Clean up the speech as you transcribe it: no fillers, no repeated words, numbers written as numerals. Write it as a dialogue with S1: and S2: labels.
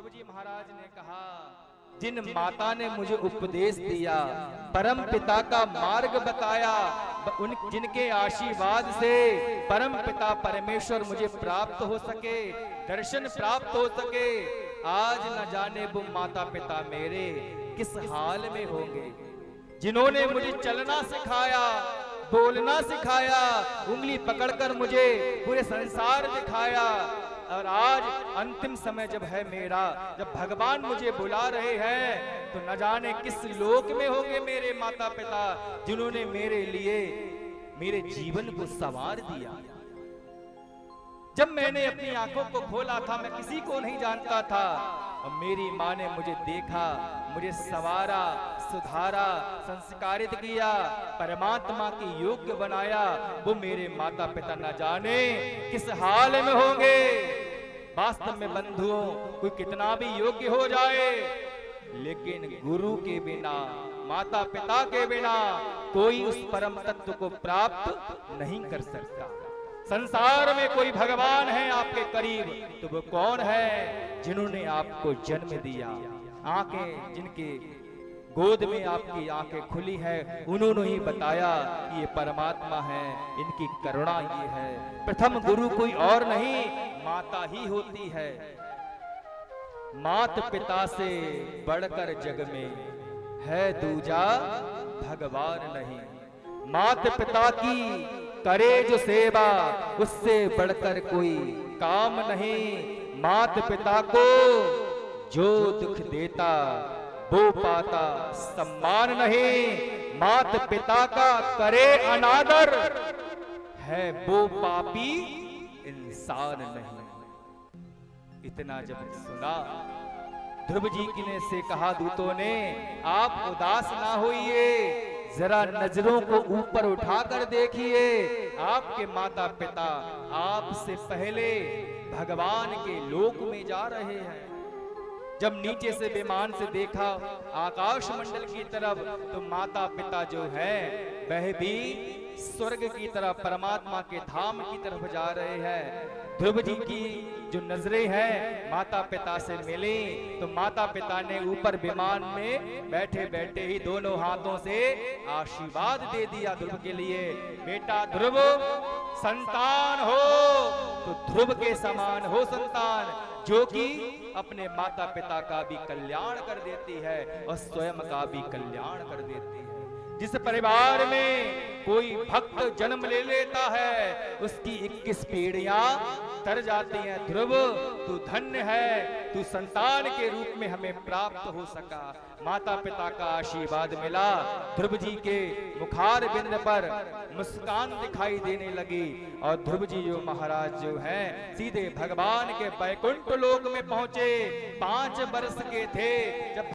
S1: ध्रुव जी महाराज ने कहा, जिन माता ने मुझे उपदेश दिया, परम पिता का मार्ग बताया, उन जिनके आशीर्वाद से परम पिता परमेश्वर मुझे प्राप्त हो सके, दर्शन प्राप्त हो सके, आज न जाने वो माता पिता मेरे किस हाल में होंगे। जिन्होंने मुझे चलना सिखाया, बोलना सिखाया, उंगली पकड़कर मुझे पूरे संसार दिखाया, और आज अंतिम समय जब है मेरा, जब भगवान मुझे बुला रहे हैं, तो न जाने किस लोक में होंगे मेरे माता पिता, जिन्होंने मेरे लिए मेरे जीवन को संवार दिया। जब मैंने अपनी आंखों को खोला था, मैं किसी को नहीं जानता था, और मेरी माँ ने मुझे देखा, मुझे संवारा, सुधारा, संस्कारित किया, परमात्मा की योग्य बनाया। वो मेरे माता पिता न जाने किस हाल में होंगे। वास्तव में बंधुओं, कोई कितना भी योग्य हो जाए, लेकिन गुरु के बिना, माता पिता के बिना कोई उस परम तत्व को प्राप्त नहीं कर सकता। संसार में कोई भगवान है आपके करीब, तो वो कौन है? जिन्होंने आपको जन्म दिया, आंखें जिनके गोद में आपकी आंखें खुली है, उन्होंने ही बताया कि ये परमात्मा है, इनकी करुणा ये है। प्रथम गुरु कोई और नहीं, माता ही होती है। मात पिता से बढ़कर जग में है दूजा भगवान नहीं। मात पिता की करे जो सेवा, उससे बढ़कर कोई काम नहीं। मात पिता को जो दुख देता, वो पाता सम्मान नहीं। मात पिता का करे अनादर, है वो पापी इंसान नहीं। इतना जब सुना, ध्रुव जी की ने से कहा दूतों ने, आप उदास ना होइए, जरा नजरों को ऊपर उठाकर देखिए। आपके माता पिता आपसे पहले भगवान के लोक में जा रहे हैं। जब नीचे से विमान से देखा आकाश मंडल की तरफ, तो माता पिता जो है वह भी स्वर्ग की तरफ, परमात्मा के धाम की तरफ जा रहे हैं। ध्रुव जी की जो नजरें हैं माता पिता से मिली, तो माता पिता ने ऊपर विमान में बैठे बैठे ही दोनों हाथों से आशीर्वाद दे दिया ध्रुव के लिए। बेटा ध्रुव, संतान हो तो ध्रुव के समान हो संतान, जो कि अपने माता पिता का भी कल्याण कर देती है और स्वयं का भी कल्याण कर देती है। जिस परिवार में कोई भक्त जन्म ले लेता है, उसकी 21 पीढ़ियां तर जाती हैं। ध्रुव, तू धन्य है, तू संतान के रूप में हमें प्राप्त हो सका। माता पिता का आशीर्वाद मिला। ध्रुव जी के मुखार बिंद पर मुस्कान दिखाई देने लगी, और ध्रुव जी जो महाराज जो हैं, सीधे भगवान के बैकुंठ लोक में पहुंचे। 5 वर्ष के थे जब